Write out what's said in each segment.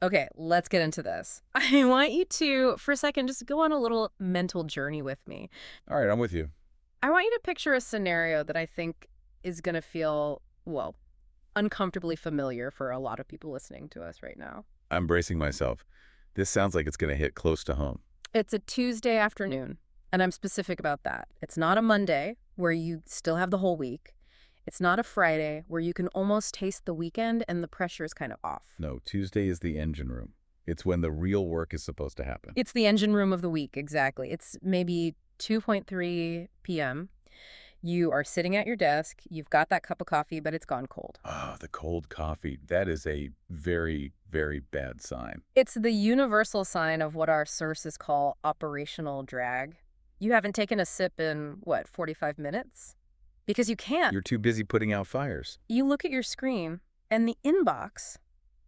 Okay, let's get into this. I want you to, for a second, just go on a little mental journey with me. All right, I'm with you. I want you to picture a scenario that I think is going to feel, well, uncomfortably familiar for a lot of people listening to us right now. I'm bracing myself. This sounds like it's going to hit close to home. It's a Tuesday afternoon, and I'm specific about that. It's not a Monday where you still have the whole week. It's not a Friday where you can almost taste the weekend and the pressure is kind of off. No, Tuesday is the engine room. It's when the real work is supposed to happen. It's the engine room of the week, exactly. It's maybe 2:3 p.m. You are sitting at your desk. You've got that cup of coffee, but it's gone cold. Oh, the cold coffee. That is a very, very bad sign. It's the universal sign of what our sources call operational drag. You haven't taken a sip in, what, 45 minutes? Because you can't. You're too busy putting out fires. You look at your screen, and the inbox,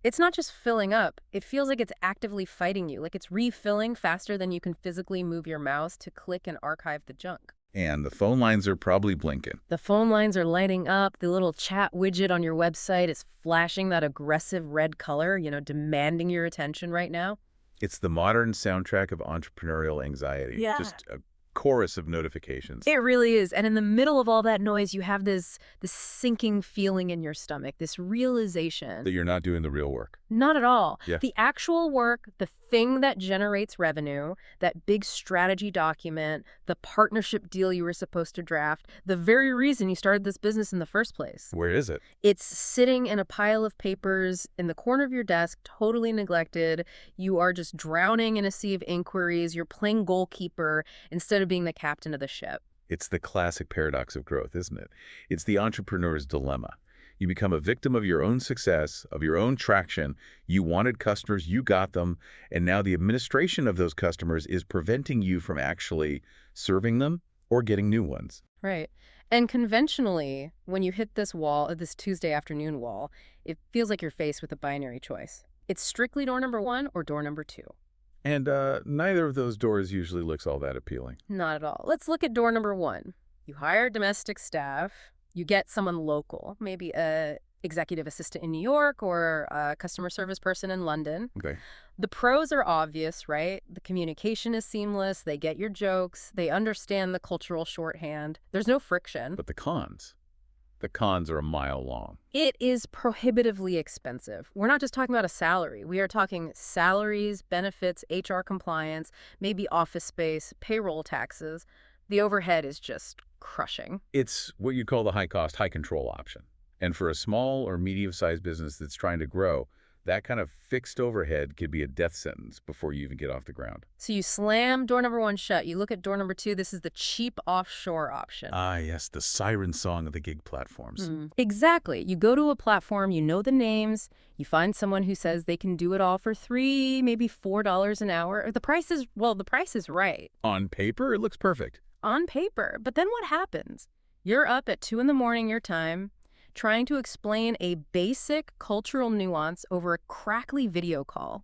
it's not just filling up. It feels like it's actively fighting you, like it's refilling faster than you can physically move your mouse to click and archive the junk. And the phone lines are probably blinking. The phone lines are lighting up. The little chat widget on your website is flashing that aggressive red color, demanding your attention right now. It's the modern soundtrack of entrepreneurial anxiety. Yeah. Just a chorus of notifications. It really is. And in the middle of all that noise, you have this sinking feeling in your stomach, this realization. That you're not doing the real work. Not at all. Yeah. The actual work, the thing that generates revenue, that big strategy document, the partnership deal you were supposed to draft, the very reason you started this business in the first place. Where is it? It's sitting in a pile of papers in the corner of your desk, totally neglected. You are just drowning in a sea of inquiries. You're playing goalkeeper instead of being the captain of the ship. It's the classic paradox of growth, isn't it? It's the entrepreneur's dilemma. You become a victim of your own success, of your own traction. You wanted customers, you got them, and now the administration of those customers is preventing you from actually serving them or getting new ones. Right. And conventionally, when you hit this wall, this Tuesday afternoon wall, it feels like you're faced with a binary choice. It's strictly door number 1 or door number 2. And neither of those doors usually looks all that appealing. Not at all. Let's look at door number 1. You hire domestic staff. You get someone local, maybe a executive assistant in New York or a customer service person in London. Okay. The pros are obvious, right? The communication is seamless. They get your jokes. They understand the cultural shorthand. There's no friction. But the cons are a mile long. It is prohibitively expensive. We're not just talking about a salary. We are talking salaries, benefits, HR compliance, maybe office space, payroll taxes. The overhead is just crushing. It's what you call the high-cost, high-control option. And for a small or medium-sized business that's trying to grow, that kind of fixed overhead could be a death sentence before you even get off the ground. So you slam door number 1 shut. You look at door number 2. This is the cheap offshore option. Ah, yes, the siren song of the gig platforms. Exactly. You go to a platform, you know the names, you find someone who says they can do it all for $3, maybe $4 an hour. The price is right. On paper, it looks perfect. On paper. But then what happens? You're up at 2 in the morning your time, trying to explain a basic cultural nuance over a crackly video call.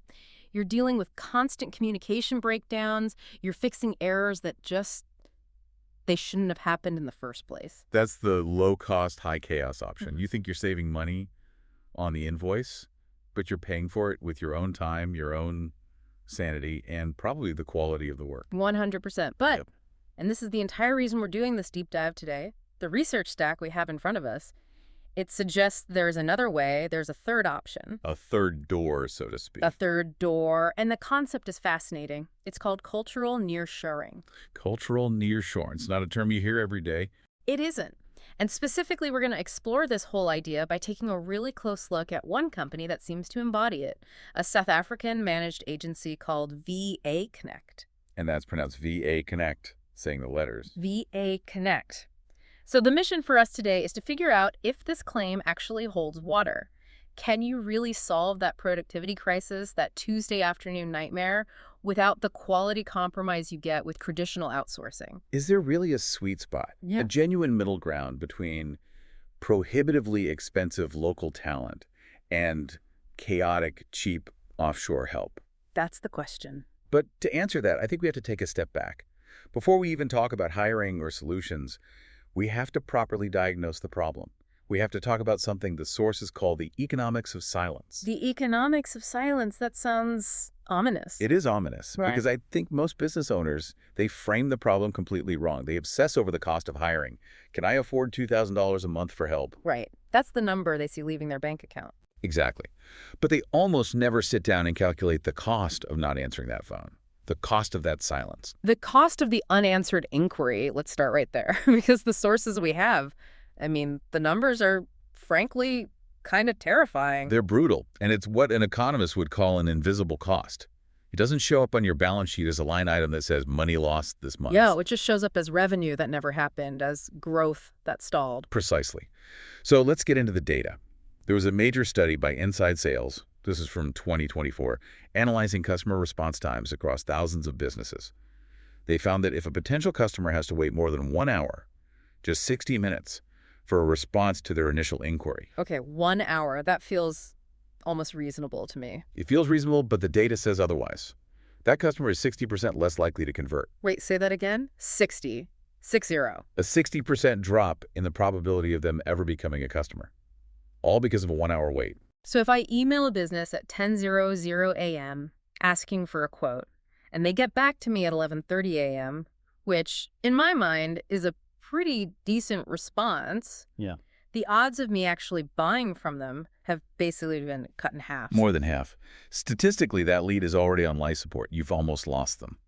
You're dealing with constant communication breakdowns. You're fixing errors that they shouldn't have happened in the first place. That's the low-cost, high-chaos option. You think you're saving money on the invoice, but you're paying for it with your own time, your own sanity, and probably the quality of the work. 100%. But, Yep. And this is the entire reason we're doing this deep dive today, the research stack we have in front of us, it suggests there's another way, there's a third option. A third door, so to speak. A third door, and the concept is fascinating. It's called cultural nearshoring. Cultural nearshore. It's not a term you hear every day. It isn't. And specifically, we're going to explore this whole idea by taking a really close look at one company that seems to embody it, a South African managed agency called VA Connect. And that's pronounced VA Connect, saying the letters. VA Connect. So the mission for us today is to figure out if this claim actually holds water. Can you really solve that productivity crisis, that Tuesday afternoon nightmare, without the quality compromise you get with traditional outsourcing? Is there really a sweet spot, a genuine middle ground between prohibitively expensive local talent and chaotic, cheap offshore help? That's the question. But to answer that, I think we have to take a step back. Before we even talk about hiring or solutions, we have to properly diagnose the problem. we have to talk about something the sources call the economics of silence. The economics of silence, that sounds ominous. It is ominous Right. because I think most business owners, they frame the problem completely wrong. They obsess over the cost of hiring. Can I afford $2,000 a month for help? Right. That's the number they see leaving their bank account. Exactly. But they almost never sit down and calculate the cost of not answering that phone, the cost of that silence. The cost of the unanswered inquiry, let's start right there, because the sources we have, I mean, the numbers are, frankly, kind of terrifying. They're brutal, and it's what an economist would call an invisible cost. It doesn't show up on your balance sheet as a line item that says money lost this month. Yeah, it just shows up as revenue that never happened, as growth that stalled. Precisely. So let's get into the data. There was a major study by Inside Sales, this is from 2024, analyzing customer response times across thousands of businesses. They found that if a potential customer has to wait more than 1 hour, just 60 minutes, for a response to their initial inquiry. Okay, 1 hour. That feels almost reasonable to me. It feels reasonable, but the data says otherwise. That customer is 60% less likely to convert. Wait, say that again? 60. 60. A 60% drop in the probability of them ever becoming a customer. All because of a 1 hour wait. So if I email a business at 10:00 a.m. asking for a quote, and they get back to me at 11:30 a.m., which, in my mind, is a pretty decent response. Yeah. The odds of me actually buying from them have basically been cut in half. More than half. Statistically, that lead is already on life support. You've almost lost them.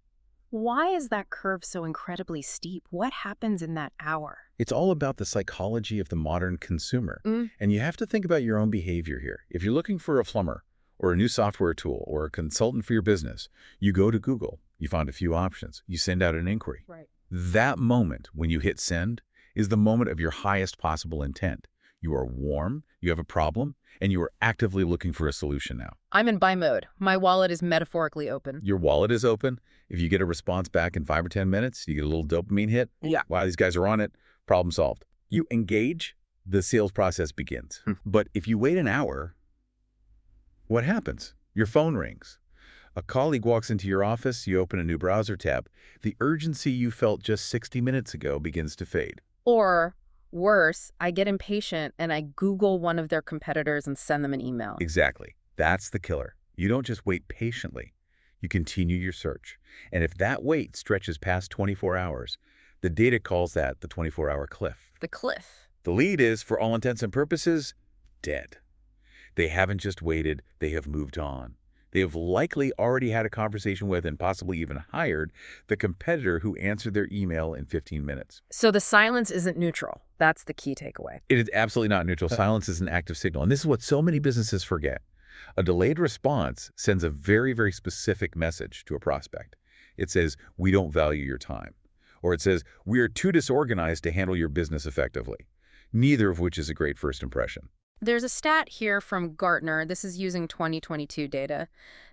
Why is that curve so incredibly steep? What happens in that hour? It's all about the psychology of the modern consumer. And you have to think about your own behavior here. If you're looking for a plumber or a new software tool or a consultant for your business, you go to Google, you find a few options, you send out an inquiry. Right. That moment when you hit send is the moment of your highest possible intent. You are warm, you have a problem, and you are actively looking for a solution now. I'm in buy mode. My wallet is metaphorically open. Your wallet is open. If you get a response back in 5 or 10 minutes, you get a little dopamine hit. Yeah. Wow, these guys are on it. Problem solved. You engage, the sales process begins. But if you wait an hour, what happens? Your phone rings. A colleague walks into your office, you open a new browser tab. The urgency you felt just 60 minutes ago begins to fade. Or, worse, I get impatient and I Google one of their competitors and send them an email. Exactly. That's the killer. You don't just wait patiently. You continue your search. And if that wait stretches past 24 hours, the data calls that the 24-hour cliff. The cliff. The lead is, for all intents and purposes, dead. They haven't just waited, they have moved on. They have likely already had a conversation with and possibly even hired the competitor who answered their email in 15 minutes. So the silence isn't neutral. That's the key takeaway. It is absolutely not neutral. Silence is an active signal. And this is what so many businesses forget. A delayed response sends a very, very specific message to a prospect. It says, we don't value your time. Or it says, we are too disorganized to handle your business effectively. Neither of which is a great first impression. There's a stat here from Gartner, this is using 2022 data,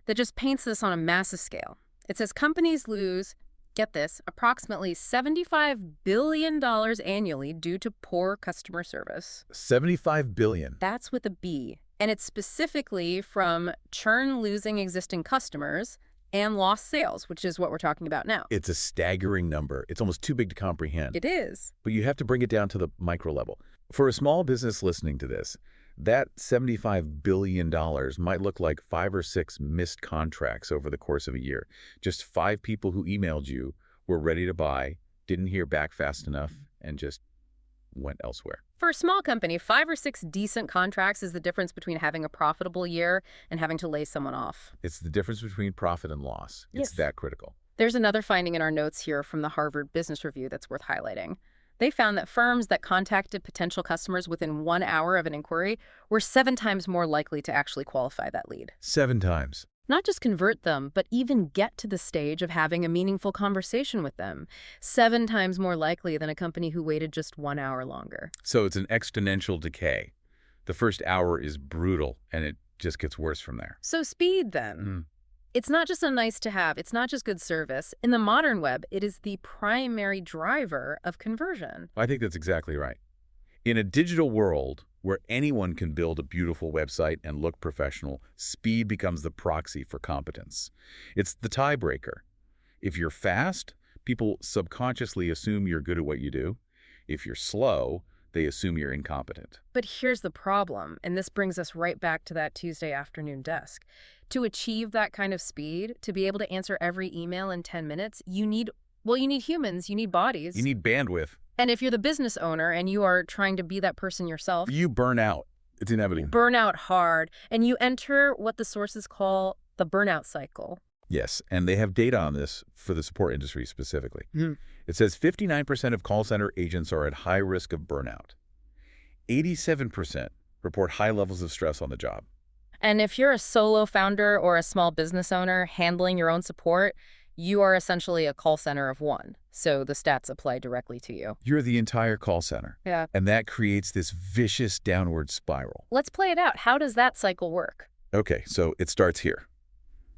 that just paints this on a massive scale. It says companies lose, get this, approximately $75 billion annually due to poor customer service. $75 billion. That's with a B. And it's specifically from churn losing existing customers and lost sales, which is what we're talking about now. It's a staggering number. It's almost too big to comprehend. It is. But you have to bring it down to the micro level. For a small business listening to this, that $75 billion might look like 5 or 6 missed contracts over the course of a year. Just 5 people who emailed you, were ready to buy, didn't hear back fast enough, and just went elsewhere. For a small company, 5 or 6 decent contracts is the difference between having a profitable year and having to lay someone off. It's the difference between profit and loss. It's Yes. that critical. There's another finding in our notes here from the Harvard Business Review that's worth highlighting. They found that firms that contacted potential customers within 1 hour of an inquiry were 7 times more likely to actually qualify that lead. 7 times. Not just convert them, but even get to the stage of having a meaningful conversation with them. 7 times more likely than a company who waited just 1 hour longer. So it's an exponential decay. The first hour is brutal, and it just gets worse from there. So speed, then. It's not just a nice to have. It's not just good service. In the modern web, it is the primary driver of conversion. I think that's exactly right. In a digital world where anyone can build a beautiful website and look professional, speed becomes the proxy for competence. It's the tiebreaker. If you're fast, people subconsciously assume you're good at what you do. If you're slow, They assume you're incompetent. But here's the problem, and this brings us right back to that Tuesday afternoon desk. To achieve that kind of speed, to be able to answer every email in 10 minutes, you need humans, you need bodies. You need bandwidth. And if you're the business owner and you are trying to be that person yourself, You burn out. It's inevitable. burn out hard, and you enter what the sources call the burnout cycle. Yes, and they have data on this for the support industry specifically. Hmm. It says 59% of call center agents are at high risk of burnout. 87% report high levels of stress on the job. And if you're a solo founder or a small business owner handling your own support, you are essentially a call center of one. So the stats apply directly to you. You're the entire call center. Yeah. And that creates this vicious downward spiral. Let's play it out. How does that cycle work? Okay, so it starts here.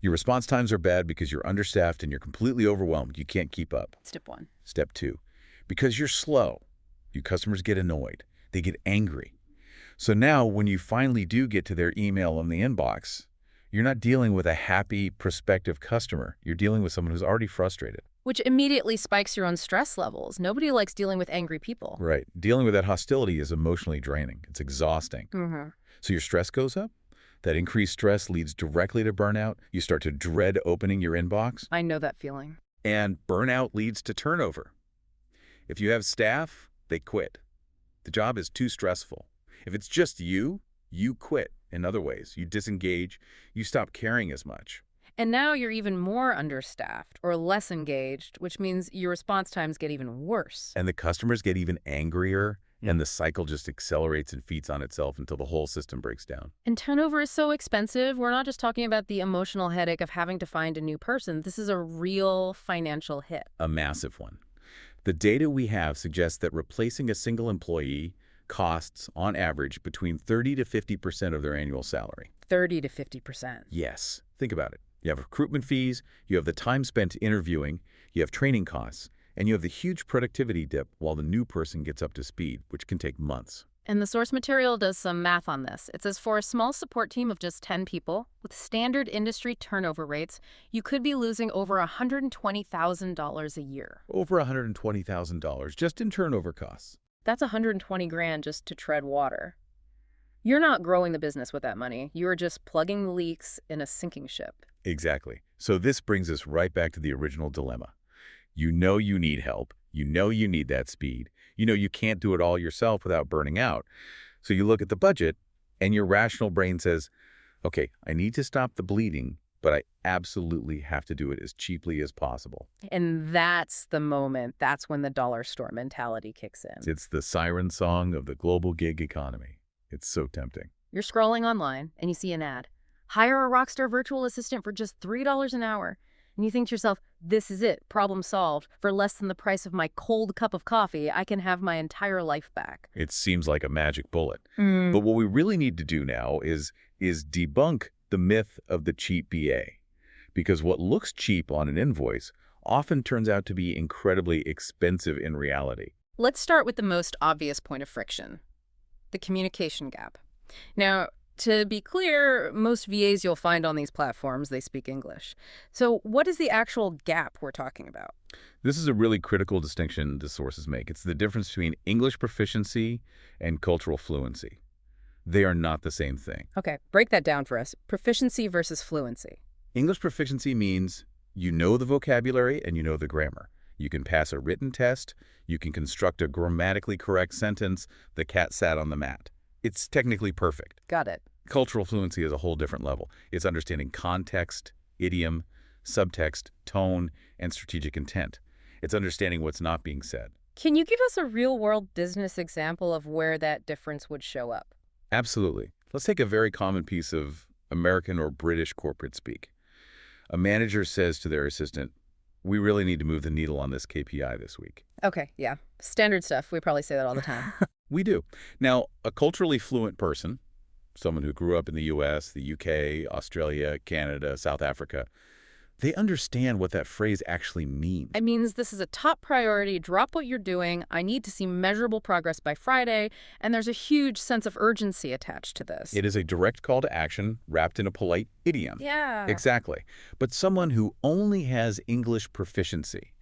Your response times are bad because you're understaffed and you're completely overwhelmed. You can't keep up. Step 1. Step 2, because you're slow, your customers get annoyed. They get angry. So now when you finally do get to their email in the inbox, you're not dealing with a happy prospective customer. You're dealing with someone who's already frustrated. Which immediately spikes your own stress levels. Nobody likes dealing with angry people. Right. Dealing with that hostility is emotionally draining. It's exhausting. Mm-hmm. So your stress goes up. That increased stress leads directly to burnout. You start to dread opening your inbox. I know that feeling. And burnout leads to turnover. If you have staff, they quit. The job is too stressful. If it's just you, you quit. In other ways, you disengage, you stop caring as much. And now you're even more understaffed or less engaged, which means your response times get even worse. And the customers get even angrier, and the cycle just accelerates and feeds on itself until the whole system breaks down. And turnover is so expensive. We're not just talking about the emotional headache of having to find a new person. This is a real financial hit. A massive one. The data we have suggests that replacing a single employee costs, on average, between 30 to 50% of their annual salary. 30 to 50%. Yes. Think about it. You have recruitment fees, you have the time spent interviewing, you have training costs, and you have the huge productivity dip while the new person gets up to speed, which can take months. And the source material does some math on this. It says for a small support team of just 10 people, with standard industry turnover rates, you could be losing over $120,000 a year. Over $120,000 just in turnover costs. That's $120,000 just to tread water. You're not growing the business with that money. You're just plugging the leaks in a sinking ship. Exactly. So this brings us right back to the original dilemma. You know you need help. You know you need that speed. You know you can't do it all yourself without burning out. So you look at the budget, and your rational brain says, okay, I need to stop the bleeding, but I absolutely have to do it as cheaply as possible. And that's the moment. That's when the dollar store mentality kicks in. It's the siren song of the global gig economy. It's so tempting. You're scrolling online, and you see an ad. Hire a rockstar virtual assistant for just $3 an hour. And you think to yourself, this is it, problem solved. For less than the price of my cold cup of coffee, I can have my entire life back. It seems like a magic bullet. But what we really need to do now is debunk the myth of the cheap BA. Because what looks cheap on an invoice often turns out to be incredibly expensive in reality. Let's start with the most obvious point of friction, the communication gap. Now, to be clear, most VAs you'll find on these platforms, they speak English. So what is the actual gap we're talking about? This is a really critical distinction the sources make. It's the difference between English proficiency and cultural fluency. They are not the same thing. Okay, break that down for us. Proficiency versus fluency. English proficiency means you know the vocabulary and you know the grammar. You can pass a written test. You can construct a grammatically correct sentence. The cat sat on the mat. It's technically perfect. Got it. Cultural fluency is a whole different level. It's understanding context, idiom, subtext, tone, and strategic intent. It's understanding what's not being said. Can you give us a real-world business example of where that difference would show up? Absolutely. Let's take a very common piece of American or British corporate speak. A manager says to their assistant, we really need to move the needle on this KPI this week. Okay, yeah. Standard stuff. We probably say that all the time. We do. Now, a culturally fluent person, someone who grew up in the US, the UK, Australia, Canada, South Africa, they understand what that phrase actually means. It means this is a top priority. Drop what you're doing. I need to see measurable progress by Friday. And there's a huge sense of urgency attached to this. It is a direct call to action wrapped in a polite idiom. Yeah. Exactly. But someone who only has English proficiency,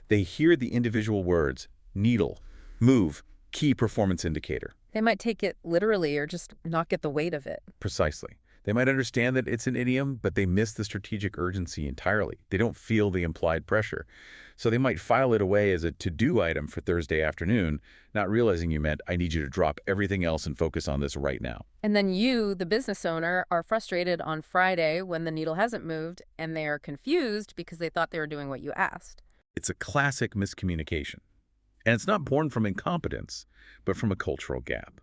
they hear the individual words, needle, move, key performance indicator. They might take it literally or just not get the weight of it. Precisely. They might understand that it's an idiom, but they miss the strategic urgency entirely. They don't feel the implied pressure. So they might file it away as a to-do item for Thursday afternoon, not realizing you meant, I need you to drop everything else and focus on this right now. And then you, the business owner, are frustrated on Friday when the needle hasn't moved, and they are confused because they thought they were doing what you asked. It's a classic miscommunication. And it's not born from incompetence, but from a cultural gap.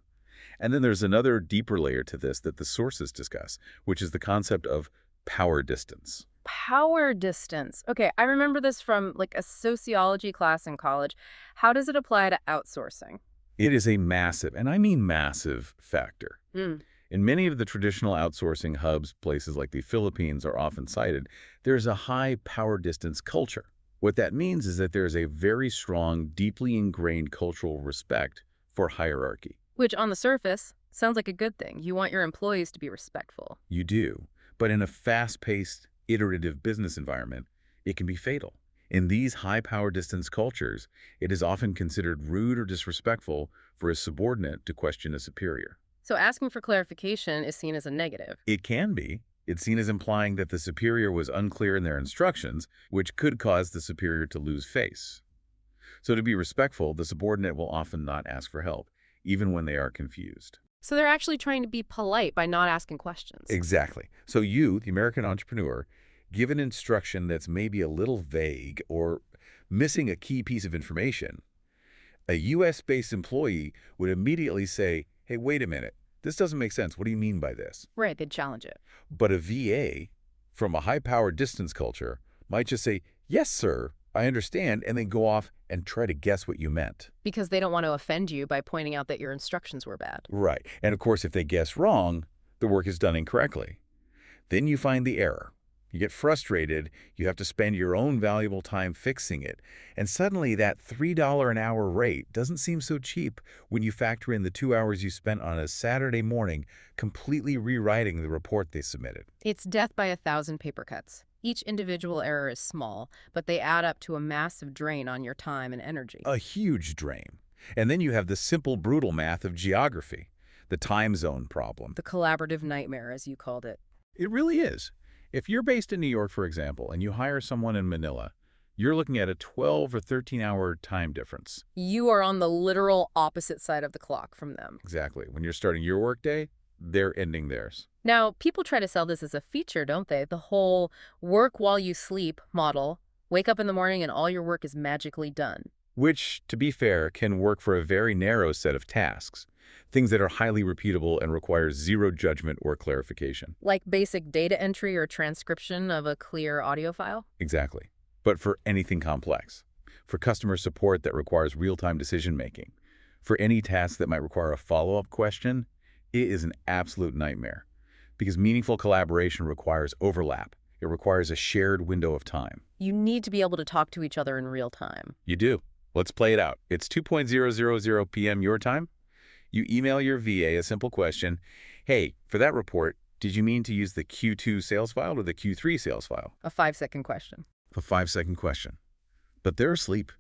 And then there's another deeper layer to this that the sources discuss, which is the concept of power distance. Power distance. Okay, I remember this from like a sociology class in college. How does it apply to outsourcing? It is a massive, and I mean massive, factor. Hmm. In many of the traditional outsourcing hubs, places like the Philippines are often cited, there's a high power distance culture. What that means is that there's a very strong, deeply ingrained cultural respect for hierarchy. Which, on the surface, sounds like a good thing. You want your employees to be respectful. You do, but in a fast-paced, iterative business environment, it can be fatal. In these high power distance cultures, it is often considered rude or disrespectful for a subordinate to question a superior. So asking for clarification is seen as a negative. It can be. It's seen as implying that the superior was unclear in their instructions, which could cause the superior to lose face. So to be respectful, the subordinate will often not ask for help, even when they are confused. So they're actually trying to be polite by not asking questions. Exactly. So you, the American entrepreneur, give an instruction that's maybe a little vague or missing a key piece of information. A US-based employee would immediately say, hey, wait a minute, this doesn't make sense. What do you mean by this? Right, they'd challenge it. But a VA from a high-power distance culture might just say, yes, sir, I understand, and then go off and try to guess what you meant. Because they don't want to offend you by pointing out that your instructions were bad. Right. And of course, if they guess wrong, the work is done incorrectly. Then you find the error. You get frustrated, you have to spend your own valuable time fixing it. And suddenly that $3 an hour rate doesn't seem so cheap when you factor in the 2 hours you spent on a Saturday morning completely rewriting the report they submitted. It's death by 1,000 paper cuts. Each individual error is small, but they add up to a massive drain on your time and energy. A huge drain. And then you have the simple, brutal math of geography, the time zone problem. The collaborative nightmare, as you called it. It really is. If you're based in New York, for example, and you hire someone in Manila, you're looking at a 12 or 13-hour time difference. You are on the literal opposite side of the clock from them. Exactly. When you're starting your workday, they're ending theirs. Now, people try to sell this as a feature, don't they? The whole work while you sleep model. Wake up in the morning and all your work is magically done. Which, to be fair, can work for a very narrow set of tasks. Things that are highly repeatable and require zero judgment or clarification. Like basic data entry or transcription of a clear audio file? Exactly. But for anything complex. For customer support that requires real-time decision-making. For any task that might require a follow-up question, it is an absolute nightmare. Because meaningful collaboration requires overlap. It requires a shared window of time. You need to be able to talk to each other in real time. You do. Let's play it out. It's 2:000 p.m. your time. You email your VA a simple question. Hey, for that report, did you mean to use the Q2 sales file or the Q3 sales file? A 5-second question. A 5-second question. But they're asleep.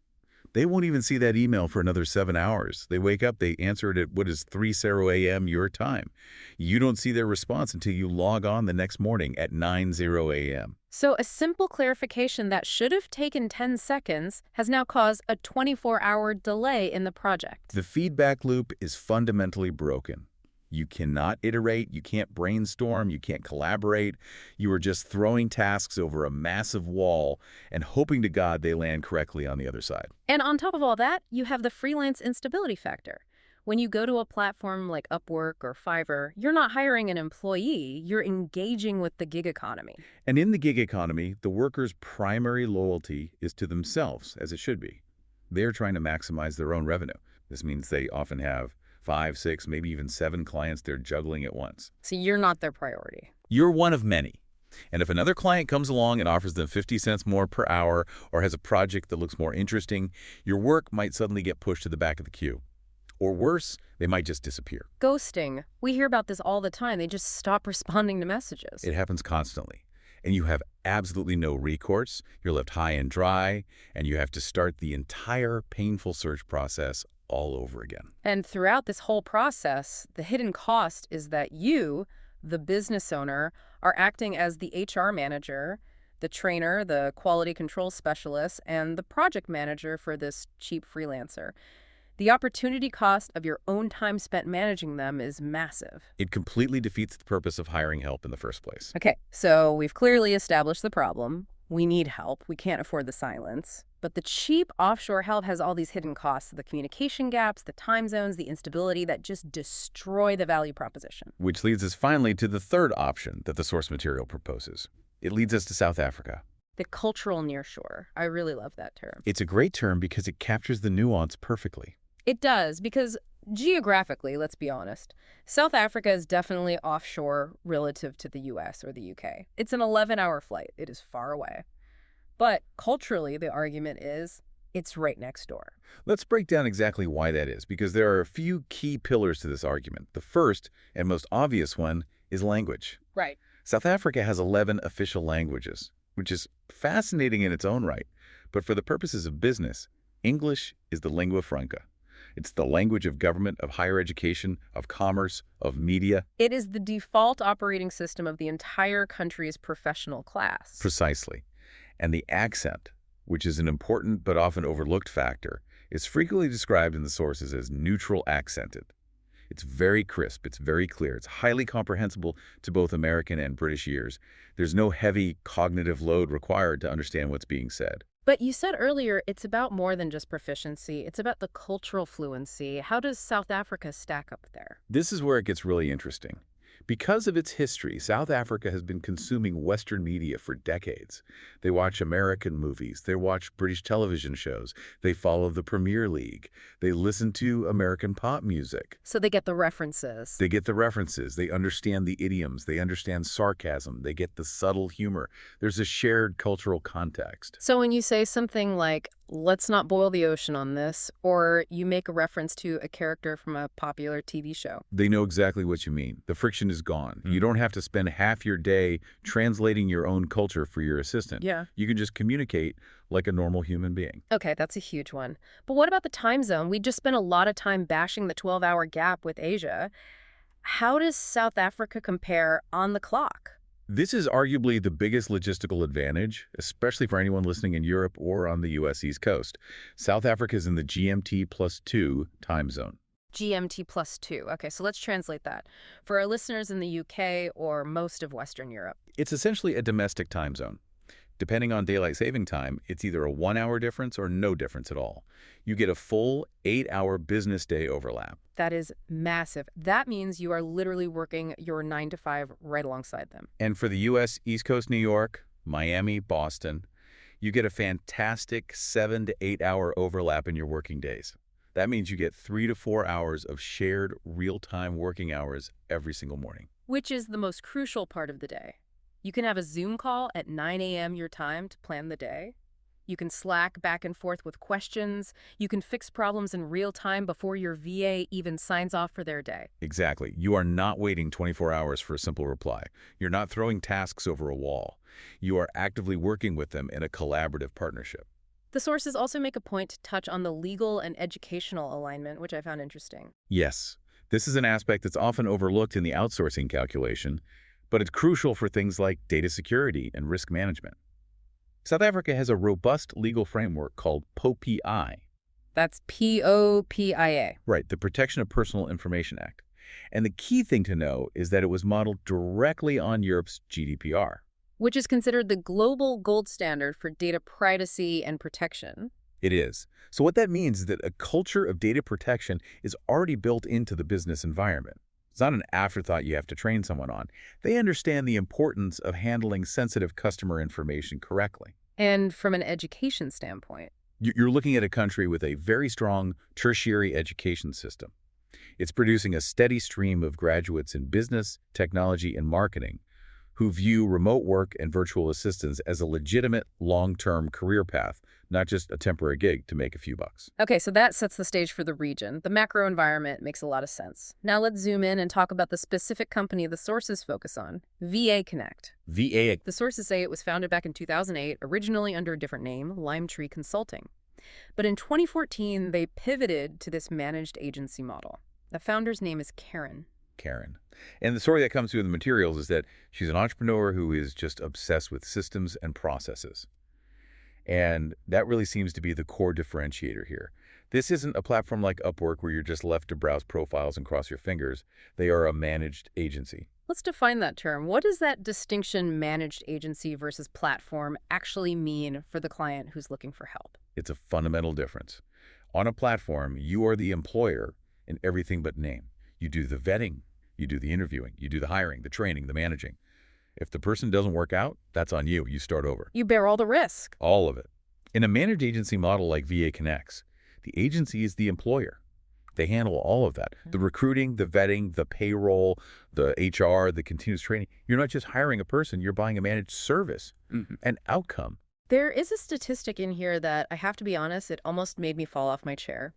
They won't even see that email for another 7 hours. They wake up, they answer it at what is 3:00 a.m. your time. You don't see their response until you log on the next morning at 9:00 a.m. So a simple clarification that should have taken 10 seconds has now caused a 24-hour delay in the project. The feedback loop is fundamentally broken. You cannot iterate, you can't brainstorm, you can't collaborate. You are just throwing tasks over a massive wall and hoping to God they land correctly on the other side. And on top of all that, you have the freelance instability factor. When you go to a platform like Upwork or Fiverr, you're not hiring an employee, you're engaging with the gig economy. And in the gig economy, the worker's primary loyalty is to themselves, as it should be. They're trying to maximize their own revenue. This means they often have 5, 6, maybe even 7 clients they're juggling at once. So you're not their priority. You're one of many. And if another client comes along and offers them 50 cents more per hour or has a project that looks more interesting, your work might suddenly get pushed to the back of the queue. Or worse, they might just disappear. Ghosting. We hear about this all the time. They just stop responding to messages. It happens constantly. And you have absolutely no recourse. You're left high and dry, and you have to start the entire painful search process all over again. And throughout this whole process, the hidden cost is that you, the business owner, are acting as the HR manager, the trainer, the quality control specialist, and the project manager for this cheap freelancer. The opportunity cost of your own time spent managing them is massive. It completely defeats the purpose of hiring help in the first place. Okay, so we've clearly established the problem. We need help. We can't afford the silence. But the cheap offshore help has all these hidden costs, the communication gaps, the time zones, the instability that just destroy the value proposition. Which leads us finally to the third option that the source material proposes. It leads us to South Africa. The cultural nearshore. I really love that term. It's a great term because it captures the nuance perfectly. It does, because geographically, let's be honest, South Africa is definitely offshore relative to the US or the UK. It's an 11-hour flight. It is far away. But culturally, the argument is it's right next door. Let's break down exactly why that is, because there are a few key pillars to this argument. The first and most obvious one is language. Right. South Africa has 11 official languages, which is fascinating in its own right. But for the purposes of business, English is the lingua franca. It's the language of government, of higher education, of commerce, of media. It is the default operating system of the entire country's professional class. Precisely. And the accent, which is an important but often overlooked factor, is frequently described in the sources as neutral accented. It's very crisp, it's very clear, it's highly comprehensible to both American and British ears. There's no heavy cognitive load required to understand what's being said. But you said earlier it's about more than just proficiency. It's about the cultural fluency. How does South Africa stack up there? This is where it gets really interesting. Because of its history, South Africa has been consuming Western media for decades. They watch American movies. They watch British television shows. They follow the Premier League. They listen to American pop music. So they get the references. They get the references. They understand the idioms. They understand sarcasm. They get the subtle humor. There's a shared cultural context. So when you say something like, let's not boil the ocean on this, or you make a reference to a character from a popular TV show, they know exactly what you mean. The friction is gone. You don't have to spend half your day translating your own culture for your assistant. Yeah. You can just communicate like a normal human being. Okay, that's a huge one. But what about the time zone? We just spent a lot of time bashing the 12-hour gap with Asia. How does South Africa compare on the clock? This is arguably the biggest logistical advantage, especially for anyone listening in Europe or on the U.S. East Coast. South Africa is in the GMT+2 time zone. GMT+2. Okay, so let's translate that. For our listeners in the UK or most of Western Europe. It's essentially a domestic time zone. Depending on daylight saving time, it's either a 1-hour difference or no difference at all. You get a full 8-hour business day overlap. That is massive. That means you are literally working your 9 to 5 right alongside them. And for the U.S. East Coast, New York, Miami, Boston, you get a fantastic 7 to 8-hour overlap in your working days. That means you get 3 to 4 hours of shared real-time working hours every single morning. Which is the most crucial part of the day. You can have a Zoom call at 9 a.m. your time to plan the day. You can Slack back and forth with questions. You can fix problems in real time before your VA even signs off for their day. Exactly. You are not waiting 24 hours for a simple reply. You're not throwing tasks over a wall. You are actively working with them in a collaborative partnership. The sources also make a point to touch on the legal and educational alignment, which I found interesting. Yes, this is an aspect that's often overlooked in the outsourcing calculation, but it's crucial for things like data security and risk management. South Africa has a robust legal framework called POPI. That's POPIA. Right, the Protection of Personal Information Act. And the key thing to know is that it was modeled directly on Europe's GDPR. Which is considered the global gold standard for data privacy and protection. It is. So what that means is that a culture of data protection is already built into the business environment. It's not an afterthought you have to train someone on. They understand the importance of handling sensitive customer information correctly. And from an education standpoint. You're looking at a country with a very strong tertiary education system. It's producing a steady stream of graduates in business, technology, and marketing who view remote work and virtual assistants as a legitimate long-term career path, not just a temporary gig to make a few bucks. Okay, so that sets the stage for the region. The macro environment makes a lot of sense. Now let's zoom in and talk about the specific company the sources focus on, VA Connect. VA. The sources say it was founded back in 2008, originally under a different name, Lime Tree Consulting. But in 2014, they pivoted to this managed agency model. The founder's name is Karen. Karen. And the story that comes through in the materials is that she's an entrepreneur who is just obsessed with systems and processes. And that really seems to be the core differentiator here. This isn't a platform like Upwork where you're just left to browse profiles and cross your fingers. They are a managed agency. Let's define that term. What does that distinction, managed agency versus platform, actually mean for the client who's looking for help? It's a fundamental difference. On a platform, you are the employer in everything but name. You do the vetting, you do the interviewing, you do the hiring, the training, the managing. If the person doesn't work out, that's on you. You start over. You bear all the risk. All of it. In a managed agency model like VA Connects, the agency is the employer. They handle all of that. The recruiting, the vetting, the payroll, the HR, the continuous training. You're not just hiring a person, you're buying a managed service, an outcome. There is a statistic in here that, I have to be honest, it almost made me fall off my chair.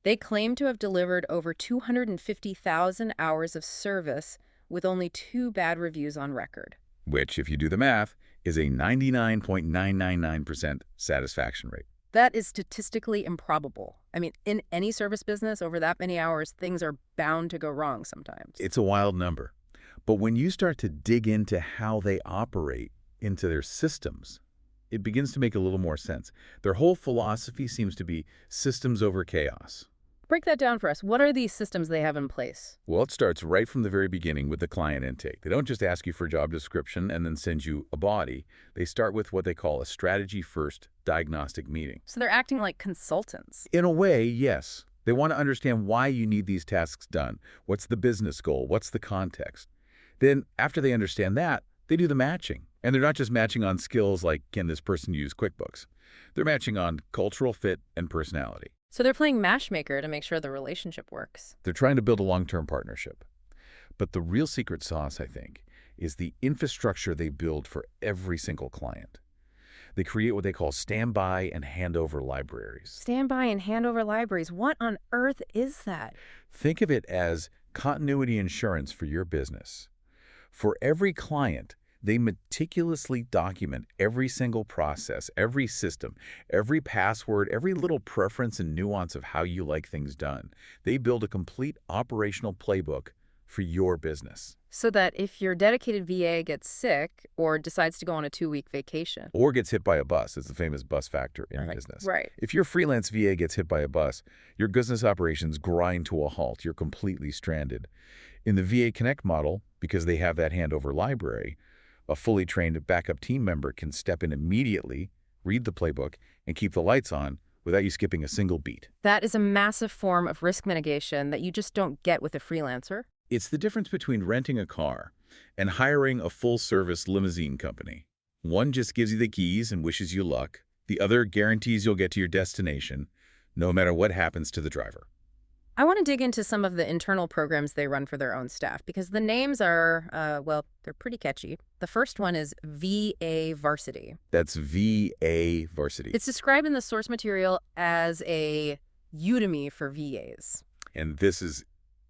They claim to have delivered over 250,000 hours of service with only 2 bad reviews on record. Which, if you do the math, is a 99.999% satisfaction rate. That is statistically improbable. I mean, in any service business, over that many hours, things are bound to go wrong sometimes. It's a wild number. But when you start to dig into how they operate, into their systems, it begins to make a little more sense. Their whole philosophy seems to be systems over chaos. Break that down for us. What are these systems they have in place? Well, it starts right from the very beginning with the client intake. They don't just ask you for a job description and then send you a body. They start with what they call a strategy-first diagnostic meeting. So they're acting like consultants. In a way, yes. They want to understand why you need these tasks done. What's the business goal? What's the context? Then, after they understand that, they do the matching. And they're not just matching on skills like, can this person use QuickBooks? They're matching on cultural fit and personality. So they're playing matchmaker to make sure the relationship works. They're trying to build a long-term partnership. But the real secret sauce, I think, is the infrastructure they build for every single client. They create what they call standby and handover libraries. Standby and handover libraries. What on earth is that? Think of it as continuity insurance for your business. For every client, they meticulously document every single process, every system, every password, every little preference and nuance of how you like things done. They build a complete operational playbook for your business. So that if your dedicated VA gets sick or decides to go on a 2-week vacation. Or gets hit by a bus. It's the famous bus factor in business. Right. If your freelance VA gets hit by a bus, your business operations grind to a halt. You're completely stranded. In the VA Connect model, because they have that handover library, a fully trained backup team member can step in immediately, read the playbook, and keep the lights on without you skipping a single beat. That is a massive form of risk mitigation that you just don't get with a freelancer. It's the difference between renting a car and hiring a full-service limousine company. One just gives you the keys and wishes you luck. The other guarantees you'll get to your destination, no matter what happens to the driver. I want to dig into some of the internal programs they run for their own staff because the names are, well, they're pretty catchy. The first one is VA Varsity. That's VA Varsity. It's described in the source material as a Udemy for VAs. And this is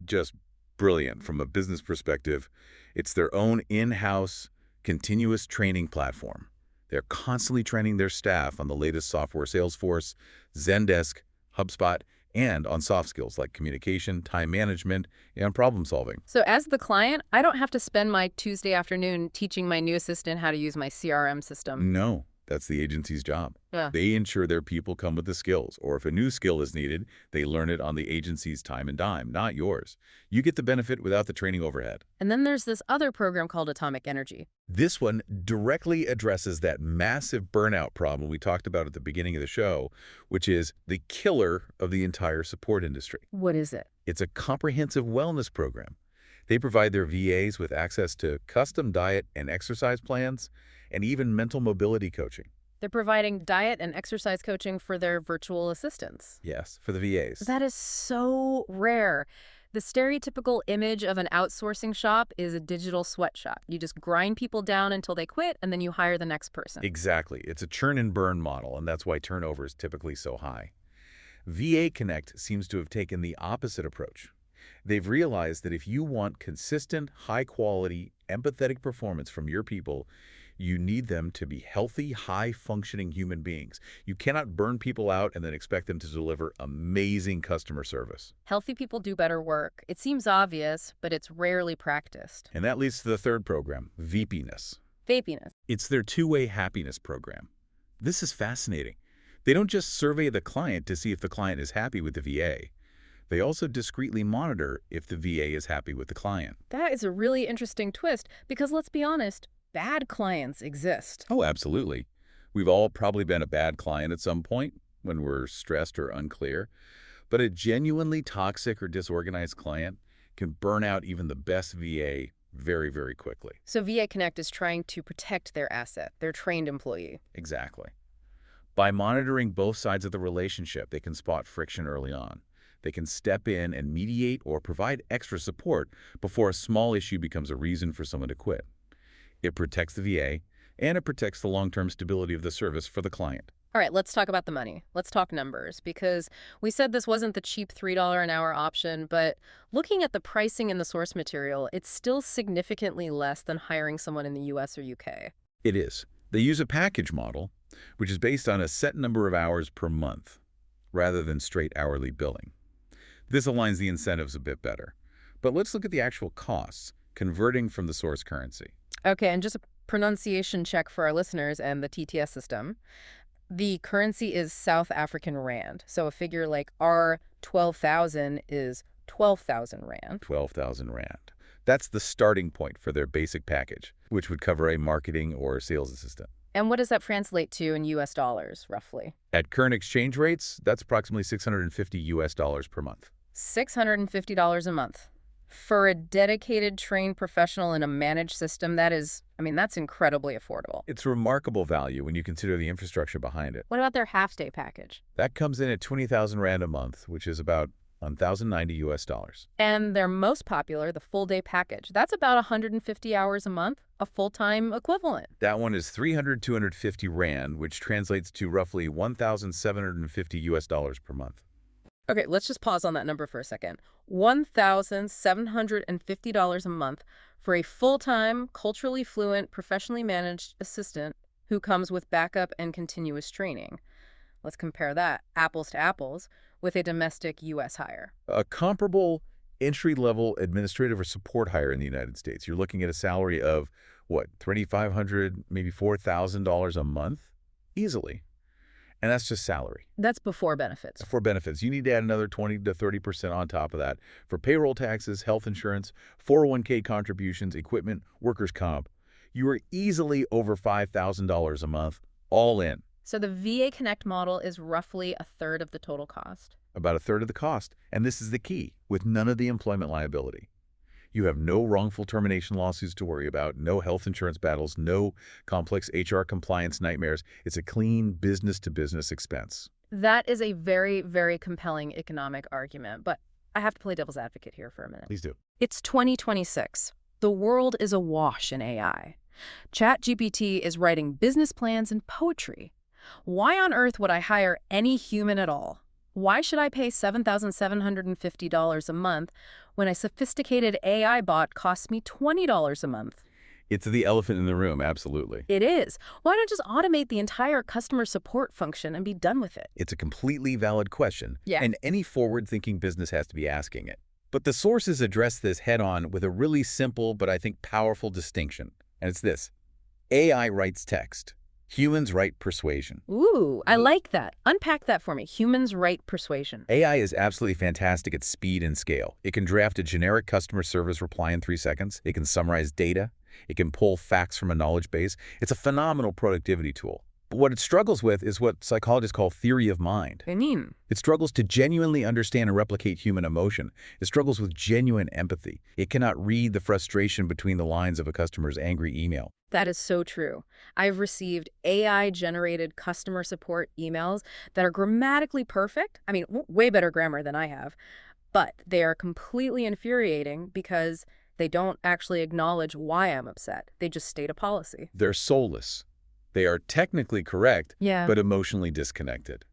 just brilliant from a business perspective. It's their own in-house continuous training platform. They're constantly training their staff on the latest software, Salesforce, Zendesk, HubSpot, and on soft skills like communication, time management, and problem solving. So as the client, I don't have to spend my Tuesday afternoon teaching my new assistant how to use my CRM system. No, that's the agency's job. Yeah. They ensure their people come with the skills, or if a new skill is needed, they learn it on the agency's time and dime, not yours. You get the benefit without the training overhead. And then there's this other program called Atomic Energy. This one directly addresses that massive burnout problem we talked about at the beginning of the show, which is the killer of the entire support industry. What is it? It's a comprehensive wellness program. They provide their VAs with access to custom diet and exercise plans, and even mental mobility coaching. They're providing diet and exercise coaching for their virtual assistants. Yes, for the VAs. That is so rare. The stereotypical image of an outsourcing shop is a digital sweatshop. You just grind people down until they quit, and then you hire the next person. Exactly. It's a churn and burn model, and that's why turnover is typically so high. VA Connect seems to have taken the opposite approach. They've realized that if you want consistent, high-quality, empathetic performance from your people, You need them to be healthy, high-functioning human beings. You cannot burn people out and then expect them to deliver amazing customer service. Healthy people do better work. It seems obvious, but it's rarely practiced. And that leads to the third program, VPness. Vapiness. It's their two-way happiness program. This is fascinating. They don't just survey the client to see if the client is happy with the VA. They also discreetly monitor if the VA is happy with the client. That is a really interesting twist because let's be honest, bad clients exist. Oh, absolutely. We've all probably been a bad client at some point when we're stressed or unclear. But a genuinely toxic or disorganized client can burn out even the best VA very, very quickly. So VA Connect is trying to protect their asset, their trained employee. Exactly. By monitoring both sides of the relationship, they can spot friction early on. They can step in and mediate or provide extra support before a small issue becomes a reason for someone to quit. It protects the VA, and it protects the long-term stability of the service for the client. All right, let's talk about the money. Let's talk numbers, because we said this wasn't the cheap $3 an hour option, but looking at the pricing in the source material, it's still significantly less than hiring someone in the US or UK. It is. They use a package model, which is based on a set number of hours per month, rather than straight hourly billing. This aligns the incentives a bit better. But let's look at the actual costs, converting from the source currency. Okay, and just a pronunciation check for our listeners and the TTS system. The currency is South African rand. So a figure like our 12,000 is 12,000 rand. 12,000 rand. That's the starting point for their basic package, which would cover a marketing or sales assistant. And what does that translate to in US dollars, roughly? At current exchange rates, that's approximately $650 per month. $650 a month. For a dedicated, trained professional in a managed system, that's incredibly affordable. It's remarkable value when you consider the infrastructure behind it. What about their half-day package? That comes in at 20,000 rand a month, which is about $1,090. And their most popular, the full-day package. That's about 150 hours a month, a full-time equivalent. That one is 250 rand, which translates to roughly $1,750 per month. Okay, let's just pause on that number for a second. $1,750 a month for a full-time, culturally fluent, professionally managed assistant who comes with backup and continuous training. Let's compare that, apples to apples, with a domestic U.S. hire. A comparable entry-level administrative or support hire in the United States, you're looking at a salary of, what, $2,500, maybe $4,000 a month? Easily. And that's just salary. That's before benefits. For benefits, you need to add another 20 to 30% on top of that for payroll taxes, health insurance, 401k contributions, equipment, workers' comp. You are easily over $5,000 a month, all in. So the VA Connect model is roughly a third of the total cost. About a third of the cost. And this is the key, with none of the employment liability. You have no wrongful termination lawsuits to worry about, no health insurance battles, no complex HR compliance nightmares. It's a clean business-to-business expense. That is a very, very compelling economic argument, but I have to play devil's advocate here for a minute. Please do. It's 2026. The world is awash in AI. ChatGPT is writing business plans and poetry. Why on earth would I hire any human at all? Why should I pay $7,750 a month when a sophisticated AI bot costs me $20 a month? It's the elephant in the room, absolutely. It is. Why not just automate the entire customer support function and be done with it? It's a completely valid question, Yeah. and any forward-thinking business has to be asking it. But the sources address this head-on with a really simple but I think powerful distinction, and it's this. AI writes text. Humans write persuasion. Ooh, I like that. Unpack that for me. Humans write persuasion. AI is absolutely fantastic at speed and scale. It can draft a generic customer service reply in 3 seconds. It can summarize data. It can pull facts from a knowledge base. It's a phenomenal productivity tool. But what it struggles with is what psychologists call theory of mind. I mean, It struggles to genuinely understand and replicate human emotion. It struggles with genuine empathy. It cannot read the frustration between the lines of a customer's angry email. that is so true. I've received AI-generated customer support emails that are grammatically perfect. I mean, way better grammar than I have. But they are completely infuriating because they don't actually acknowledge why I'm upset. They just state a policy. They're soulless. They are technically correct, Yeah. but emotionally disconnected.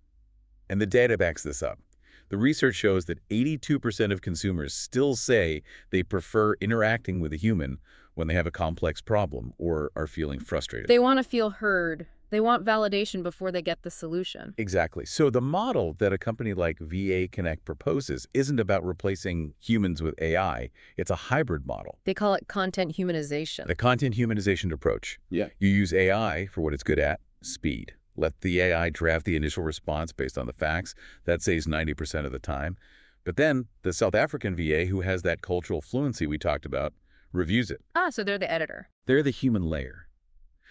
And the data backs this up. The research shows that 82% of consumers still say they prefer interacting with a human when they have a complex problem or are feeling frustrated. They want to feel heard. They want validation before they get the solution. Exactly. So the model that a company like VA Connect proposes isn't about replacing humans with AI. It's a hybrid model. They call it content humanization. The content humanization approach. Yeah. You use AI for what it's good at, speed. Let the AI draft the initial response based on the facts. That saves 90% of the time. But then the South African VA, who has that cultural fluency we talked about, reviews it. So they're the editor. They're the human layer.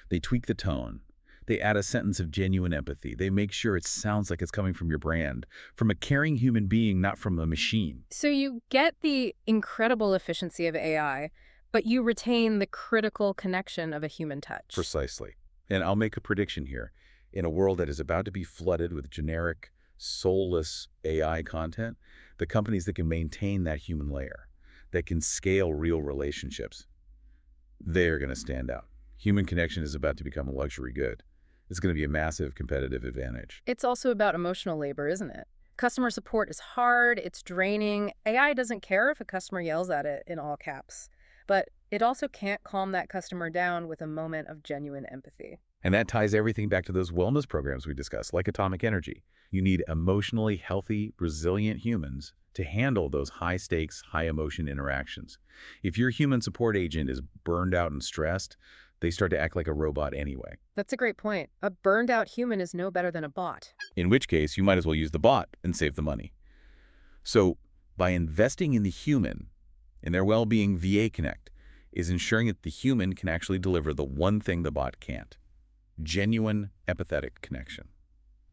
They tweak the tone. They add a sentence of genuine empathy. They make sure it sounds like it's coming from your brand, from a caring human being, not from a machine. So you get the incredible efficiency of AI, but you retain the critical connection of a human touch. Precisely. And I'll make a prediction here. In a world that is about to be flooded with generic, soulless AI content, the companies that can maintain that human layer, that can scale real relationships, they're going to stand out. Human connection is about to become a luxury good. It's going to be a massive competitive advantage. It's also about emotional labor, isn't it? Customer support is hard, it's draining. AI doesn't care if a customer yells at it in all caps, but it also can't calm that customer down with a moment of genuine empathy. And that ties everything back to those wellness programs we discussed, like Atomic Energy. You need emotionally healthy, resilient humans to handle those high-stakes, high-emotion interactions. If your human support agent is burned out and stressed, they start to act like a robot anyway. That's a great point. A burned-out human is no better than a bot. In which case, you might as well use the bot and save the money. So, by investing in the human, in their well-being, VA Connect is ensuring that the human can actually deliver the one thing the bot can't. Genuine, empathetic connection.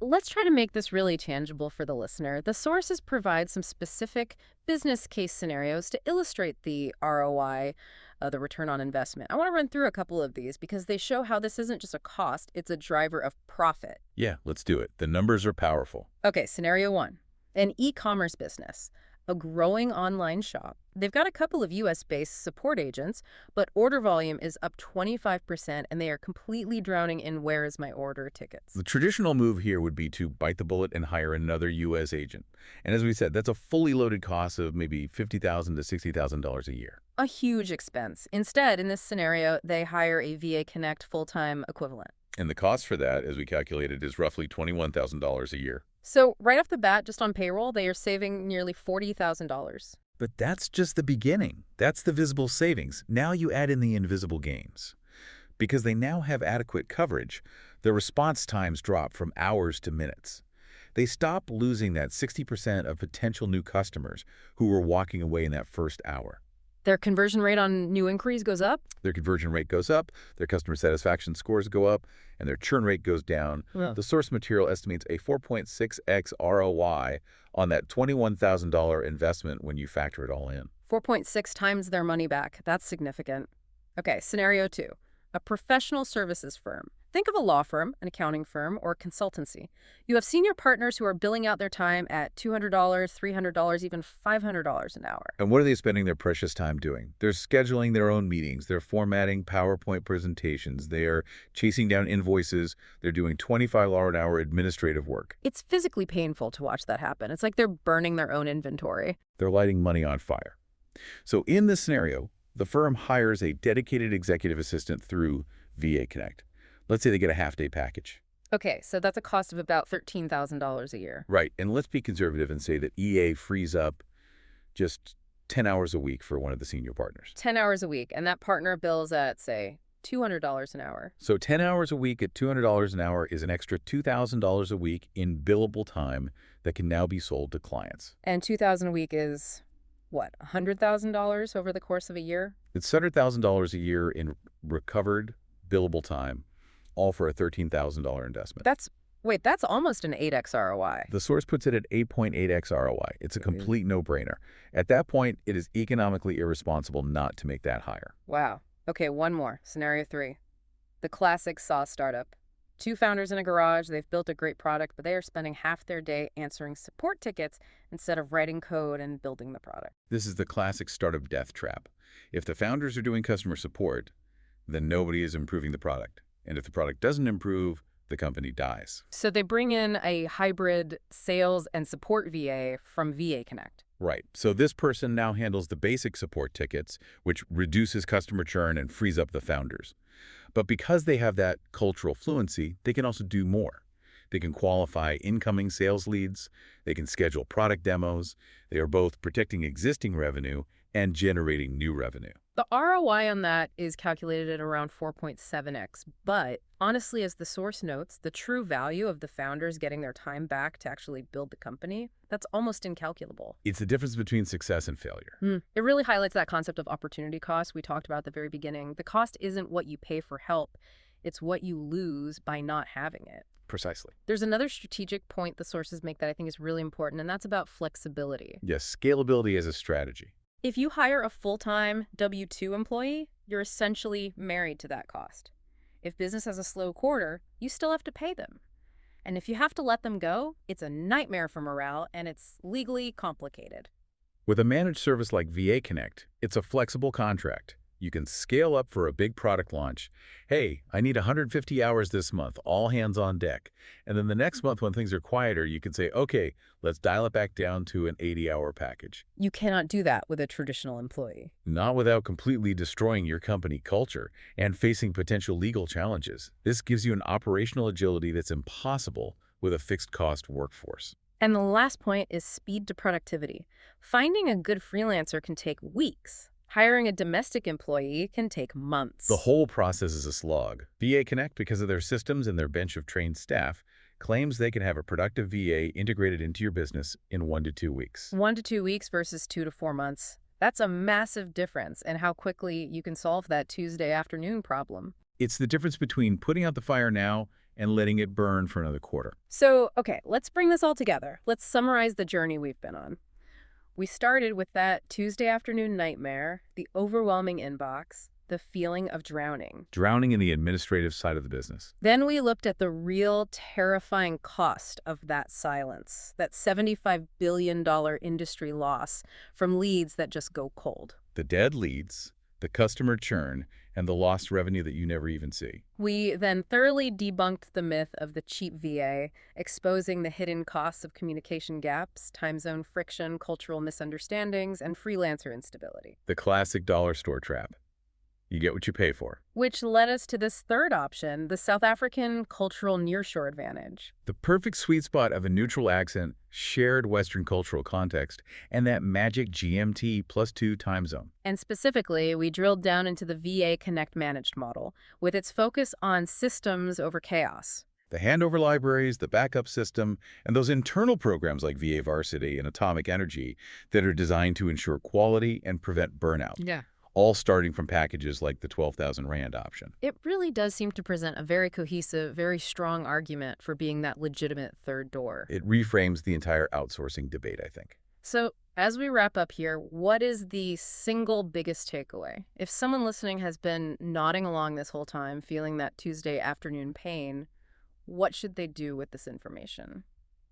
Let's try to make this really tangible for the listener. The sources provide some specific business case scenarios to illustrate the ROI, the return on investment. I want to run through a couple of these because they show how this isn't just a cost, it's a driver of profit. Yeah, let's do it. The numbers are powerful. Okay, scenario one, an e-commerce business, a growing online shop. They've got a couple of US-based support agents, but order volume is up 25% and they are completely drowning in "where is my order" tickets. The traditional move here would be to bite the bullet and hire another US agent. And as we said, that's a fully loaded cost of maybe $50,000 to $60,000 a year. A huge expense. Instead, in this scenario, they hire a VA Connect full-time equivalent. And the cost for that, as we calculated, is roughly $21,000 a year. So right off the bat, just on payroll, they are saving nearly $40,000. But that's just the beginning. That's the visible savings. Now you add in the invisible gains. Because they now have adequate coverage, their response times drop from hours to minutes. They stop losing that 60% of potential new customers who were walking away in that first hour. Their conversion rate on new inquiries goes up? Their conversion rate goes up, their customer satisfaction scores go up, and their churn rate goes down. Well, The source material estimates a 4.6x ROI on that $21,000 investment when you factor it all in. 4.6 times their money back. That's significant. Okay, scenario two, a professional services firm. Think of a law firm, an accounting firm, or a consultancy. You have senior partners who are billing out their time at $200, $300, even $500 an hour. And what are they spending their precious time doing? They're scheduling their own meetings. They're formatting PowerPoint presentations. They're chasing down invoices. They're doing 25 an hour administrative work. It's physically painful to watch that happen. It's like they're burning their own inventory. They're lighting money on fire. So in this scenario, the firm hires a dedicated executive assistant through VA Connect. Let's say they get a half-day package. Okay, so that's a cost of about $13,000 a year. Right, and let's be conservative and say that EA frees up just 10 hours a week for one of the senior partners. 10 hours a week, and that partner bills at, say, $200 an hour. So 10 hours a week at $200 an hour is an extra $2,000 a week in billable time that can now be sold to clients. And $2,000 a week is, what, $100,000 over the course of a year? It's $100,000 a year in recovered billable time, all for a $13,000 investment. That's almost an 8x ROI. The source puts it at 8.8x ROI. It's a complete no-brainer. At that point, it is economically irresponsible not to make that higher. Wow. Okay, one more. Scenario three. The classic SaaS startup. Two founders in a garage, they've built a great product, but they are spending half their day answering support tickets instead of writing code and building the product. This is the classic startup death trap. If the founders are doing customer support, then nobody is improving the product. And if the product doesn't improve, the company dies. So they bring in a hybrid sales and support VA from VA Connect. Right. So this person now handles the basic support tickets, which reduces customer churn and frees up the founders. But because they have that cultural fluency, they can also do more. They can qualify incoming sales leads, they can schedule product demos, they are both protecting existing revenue and generating new revenue. The ROI on that is calculated at around 4.7x, but honestly, as the source notes, the true value of the founders getting their time back to actually build the company, that's almost incalculable. It's the difference between success and failure. It really highlights that concept of opportunity cost we talked about at the very beginning. The cost isn't what you pay for help, it's what you lose by not having it. Precisely. There's another strategic point the sources make that I think is really important, and that's about flexibility. Yes, scalability as a strategy. If you hire a full-time W-2 employee, you're essentially married to that cost. If business has a slow quarter, you still have to pay them. And if you have to let them go, it's a nightmare for morale and it's legally complicated. With a managed service like VA Connect, it's a flexible contract. You can scale up for a big product launch. Hey, I need 150 hours this month, all hands on deck. And then the next month when things are quieter, you can say, okay, let's dial it back down to an 80-hour package. You cannot do that with a traditional employee. Not without completely destroying your company culture and facing potential legal challenges. This gives you an operational agility that's impossible with a fixed-cost workforce. And the last point is speed to productivity. Finding a good freelancer can take weeks. Hiring a domestic employee can take months. The whole process is a slog. VA Connect, because of their systems and their bench of trained staff, claims they can have a productive VA integrated into your business in 1 to 2 weeks. 1 to 2 weeks versus 2 to 4 months. That's a massive difference in how quickly you can solve that Tuesday afternoon problem. It's the difference between putting out the fire now and letting it burn for another quarter. So, okay, let's bring this all together. Let's summarize the journey we've been on. We started with that Tuesday afternoon nightmare, the overwhelming inbox, the feeling of drowning. Drowning in the administrative side of the business. Then we looked at the real terrifying cost of that silence, that $75 billion industry loss from leads that just go cold. The dead leads, the customer churn, and the lost revenue that you never even see. We then thoroughly debunked the myth of the cheap VA, exposing the hidden costs of communication gaps, time zone friction, cultural misunderstandings, and freelancer instability. The classic dollar store trap. You get what you pay for. Which led us to this third option, the South African cultural nearshore advantage. The perfect sweet spot of a neutral accent, shared Western cultural context, and that magic GMT +2 time zone. And specifically, we drilled down into the VA Connect managed model, with its focus on systems over chaos. The handover libraries, the backup system, and those internal programs like VA Varsity and Atomic Energy that are designed to ensure quality and prevent burnout. Yeah. All starting from packages like the 12,000 Rand option. It really does seem to present a very cohesive, very strong argument for being that legitimate third door. It reframes the entire outsourcing debate, I think. So, as we wrap up here, what is the single biggest takeaway? If someone listening has been nodding along this whole time, feeling that Tuesday afternoon pain, what should they do with this information?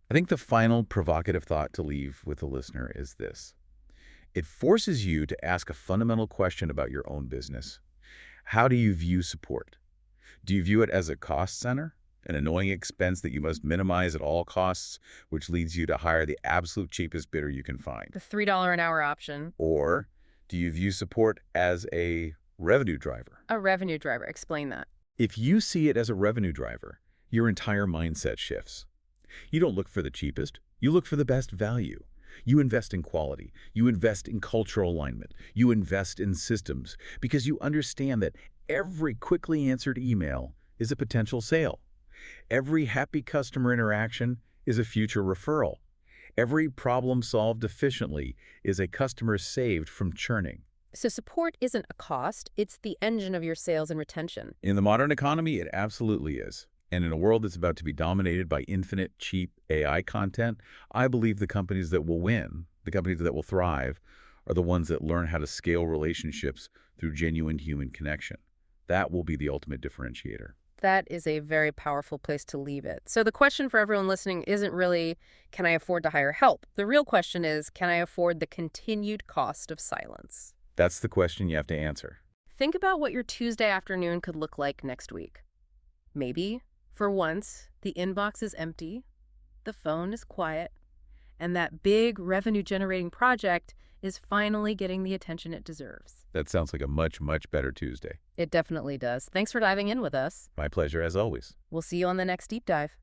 I think the final provocative thought to leave with the listener is this. It forces you to ask a fundamental question about your own business. How do you view support? Do you view it as a cost center, an annoying expense that you must minimize at all costs, which leads you to hire the absolute cheapest bidder you can find? The $3 an hour option. Or do you view support as a revenue driver? A revenue driver. Explain that. If you see it as a revenue driver, your entire mindset shifts. You don't look for the cheapest, you look for the best value. You invest in quality, you invest in cultural alignment, you invest in systems, because you understand that every quickly answered email is a potential sale. Every happy customer interaction is a future referral. Every problem solved efficiently is a customer saved from churning. So support isn't a cost, it's the engine of your sales and retention. In the modern economy, it absolutely is. And in a world that's about to be dominated by infinite, cheap AI content, I believe the companies that will win, the companies that will thrive, are the ones that learn how to scale relationships through genuine human connection. That will be the ultimate differentiator. That is a very powerful place to leave it. So the question for everyone listening isn't really, can I afford to hire help? The real question is, can I afford the continued cost of silence? That's the question you have to answer. Think about what your Tuesday afternoon could look like next week. Maybe For once, the inbox is empty, the phone is quiet, and that big revenue-generating project is finally getting the attention it deserves. That sounds like a much, much better Tuesday. It definitely does. Thanks for diving in with us. My pleasure as always. We'll see you on the next deep dive.